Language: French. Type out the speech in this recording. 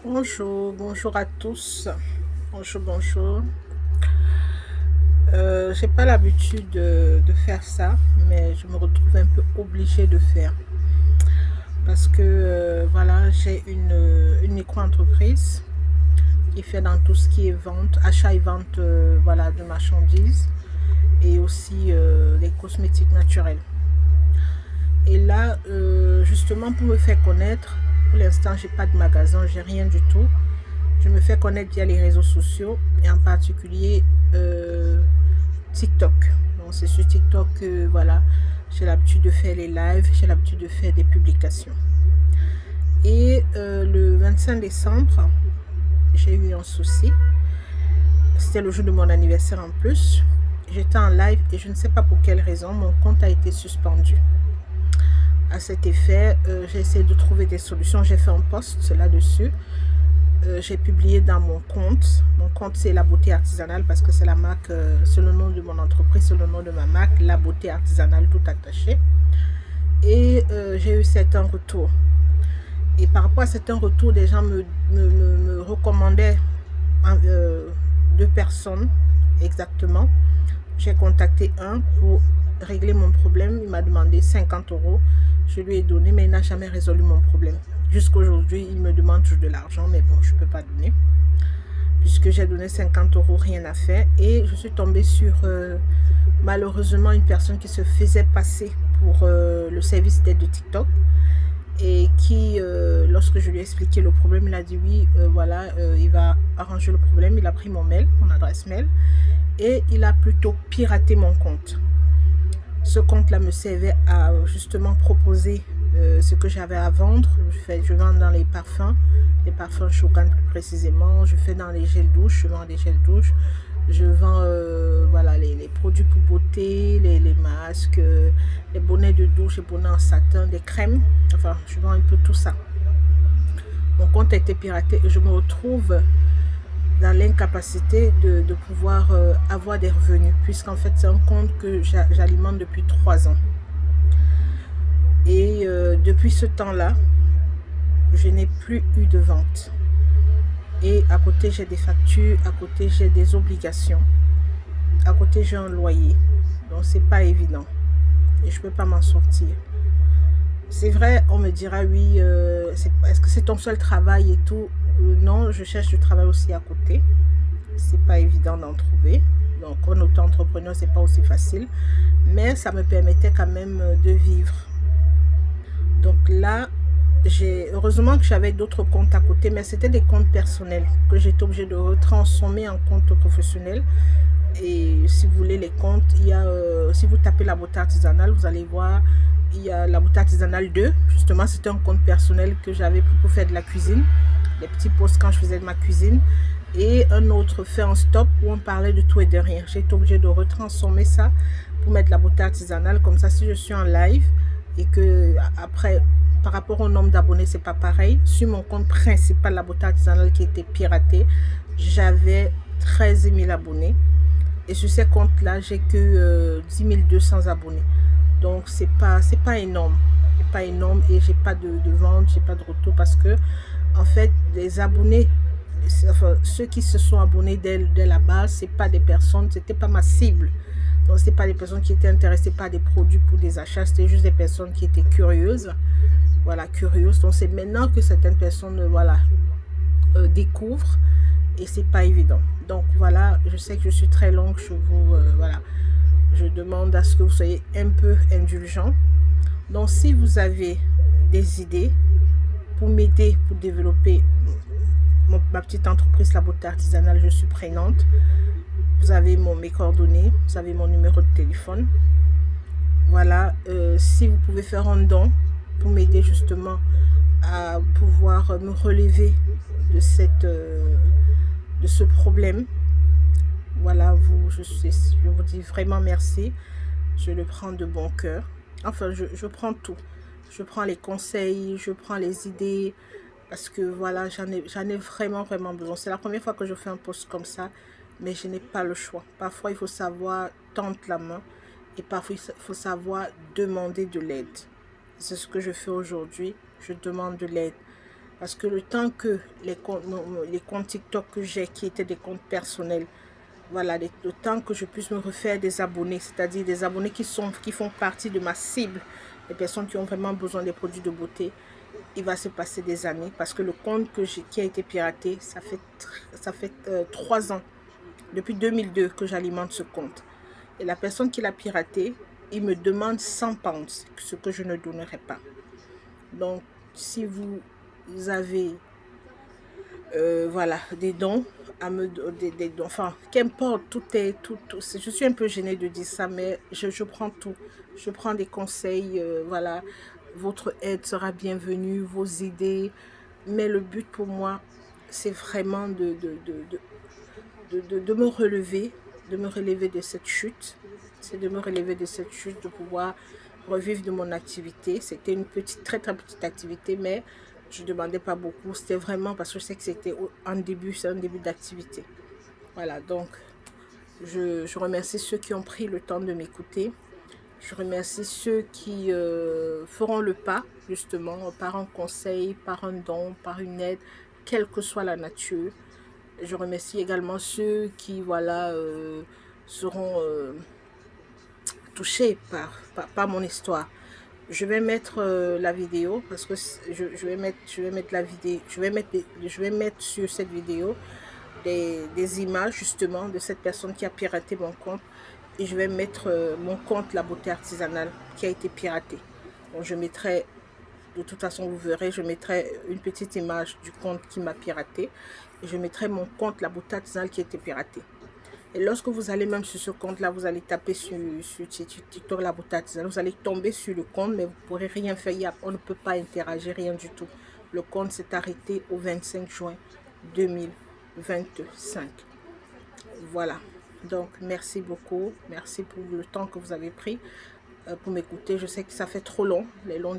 Bonjour, bonjour à tous. Bonjour, bonjour. J'ai pas l'habitude de faire ça, mais je me retrouve un peu obligée de faire parce que voilà, j'ai une micro-entreprise qui fait dans tout ce qui est vente, achat et vente voilà, de marchandises et aussi des cosmétiques naturels. Et là, justement, pour me faire connaître, pour l'instant, j'ai pas de magasin, j'ai rien du tout. Je me fais connaître via les réseaux sociaux et en particulier TikTok. Donc c'est sur TikTok que voilà, j'ai l'habitude de faire les lives, j'ai l'habitude de faire des publications. Et le 25 décembre, j'ai eu un souci. C'était le jour de mon anniversaire en plus. J'étais en live et je ne sais pas pour quelle raison, mon compte a été suspendu. À cet effet, j'ai essayé de trouver des solutions. J'ai fait un post là-dessus. J'ai publié dans mon compte. Mon compte, c'est La Beauté Artisanale parce que c'est la marque, c'est le nom de mon entreprise, c'est le nom de ma marque, La Beauté Artisanale, tout attaché. Et j'ai eu certains retours. Et par rapport à certains retours, des gens me recommandaient deux personnes exactement. J'ai contacté un pour régler mon problème. Il m'a demandé 50 euros. Je lui ai donné, mais il n'a jamais résolu mon problème. Jusqu'à aujourd'hui, il me demande toujours de l'argent, mais bon, je ne peux pas donner. Puisque j'ai donné 50 euros, rien à faire. Et je suis tombée sur malheureusement une personne qui se faisait passer pour le service d'aide de TikTok et qui, lorsque je lui ai expliqué le problème, il a dit oui, voilà, il va arranger le problème. Il a pris mon mail, mon adresse mail, et il a plutôt piraté mon compte. Ce compte-là me servait à justement proposer ce que j'avais à vendre. Je vends dans les parfums Shogun plus précisément. Je fais dans les gels douche, je vends des gels douche. Je vends voilà, les produits pour beauté, les masques, les bonnets de douche, les bonnets en satin, des crèmes. Enfin, je vends un peu tout ça. Mon compte a été piraté et je me retrouve dans l'incapacité de pouvoir avoir des revenus, puisqu'en fait, c'est un compte que j'alimente depuis 3 ans. Et depuis ce temps-là, je n'ai plus eu de vente. Et à côté, j'ai des factures, à côté, j'ai des obligations, à côté, j'ai un loyer. Donc, c'est pas évident. Et je peux pas m'en sortir. C'est vrai, on me dira oui, est-ce que c'est ton seul travail et tout? Non, je cherche du travail aussi à côté. C'est pas évident d'en trouver. Donc, en auto-entrepreneur, c'est pas aussi facile. Mais ça me permettait quand même de vivre. Donc là, heureusement que j'avais d'autres comptes à côté, mais c'était des comptes personnels que j'étais obligée de retransformer en compte professionnel. Et si vous voulez les comptes, si vous tapez La Beauté Artisanale, vous allez voir, il y a La Beauté Artisanale 2. Justement, c'était un compte personnel que j'avais pris pour faire de la cuisine, des petits posts quand je faisais de ma cuisine. Et un autre fait en stop où on parlait de tout et de rien. J'ai été obligée de retransformer ça pour mettre La Beauté Artisanale. Comme ça, si je suis en live et que après, par rapport au nombre d'abonnés, c'est pas pareil. Sur mon compte principal, La Beauté Artisanale, qui était piraté, j'avais 13 000 abonnés. Et sur ces comptes-là, j'ai que 10 200 abonnés. Donc, c'est pas énorme. C'est pas énorme et j'ai pas de vente, j'ai pas de retour parce que, en fait, les abonnés, enfin, ceux qui se sont abonnés dès la base, c'est pas des personnes, c'était pas ma cible. Donc, c'est pas des personnes qui étaient intéressées par des produits pour des achats, c'était juste des personnes qui étaient curieuses. Voilà, curieuses. Donc, c'est maintenant que certaines personnes, voilà, découvrent et c'est pas évident. Donc voilà, je sais que je suis très longue, voilà, je demande à ce que vous soyez un peu indulgent. Donc si vous avez des idées pour m'aider pour développer ma petite entreprise La Beauté Artisanale, je suis prenante. Vous avez mes coordonnées, vous avez mon numéro de téléphone. Voilà, si vous pouvez faire un don pour m'aider justement à pouvoir me relever de de ce problème. Voilà, je vous dis vraiment merci. Je le prends de bon cœur. Enfin, je prends tout. Je prends les conseils, je prends les idées, parce que voilà, j'en ai vraiment, vraiment besoin. C'est la première fois que je fais un post comme ça, mais je n'ai pas le choix. Parfois, il faut savoir tendre la main et parfois, il faut savoir demander de l'aide. C'est ce que je fais aujourd'hui. Je demande de l'aide. Parce que le temps que les comptes TikTok que j'ai, qui étaient des comptes personnels, voilà, le temps que je puisse me refaire des abonnés, c'est-à-dire des abonnés qui font partie de ma cible, les personnes qui ont vraiment besoin des produits de beauté, il va se passer des années. Parce que le compte qui a été piraté, ça fait 3 ans, depuis 2002 que j'alimente ce compte. Et la personne qui l'a piraté, il me demande 100 pounds, ce que je ne donnerai pas. Donc, si vous avez voilà, des dons à me des dons, enfin, qu'importe, je suis un peu gênée de dire ça, mais je prends tout. Je prends des conseils, voilà, votre aide sera bienvenue, vos idées, mais le but pour moi, c'est vraiment de me relever, de cette chute. C'est de me relever de cette chute, de pouvoir revivre de mon activité. C'était une petite, très très petite activité, mais je ne demandais pas beaucoup. C'était vraiment parce que je sais que c'était c'est un début d'activité. Voilà, donc je remercie ceux qui ont pris le temps de m'écouter. Je remercie ceux qui feront le pas, justement, par un conseil, par un don, par une aide, quelle que soit la nature. Je remercie également ceux qui, voilà, seront touchés par mon histoire. Je vais mettre la vidéo parce que je vais mettre la vidéo, je vais mettre sur cette vidéo des images justement de cette personne qui a piraté mon compte, et je vais mettre mon compte La Beauté Artisanale qui a été piraté. Donc je mettrai, de toute façon vous verrez, je mettrai une petite image du compte qui m'a piraté, et je mettrai mon compte La Beauté Artisanale qui a été piraté. Et lorsque vous allez même sur ce compte-là, vous allez taper sur TikTok La Beauté Artisanale, vous allez tomber sur le compte, mais vous ne pourrez rien faire, on ne peut pas interagir, rien du tout. Le compte s'est arrêté au 25 juin 2025. Voilà. Donc, merci beaucoup. Merci pour le temps que vous avez pris pour m'écouter. Je sais que ça fait trop long, les longs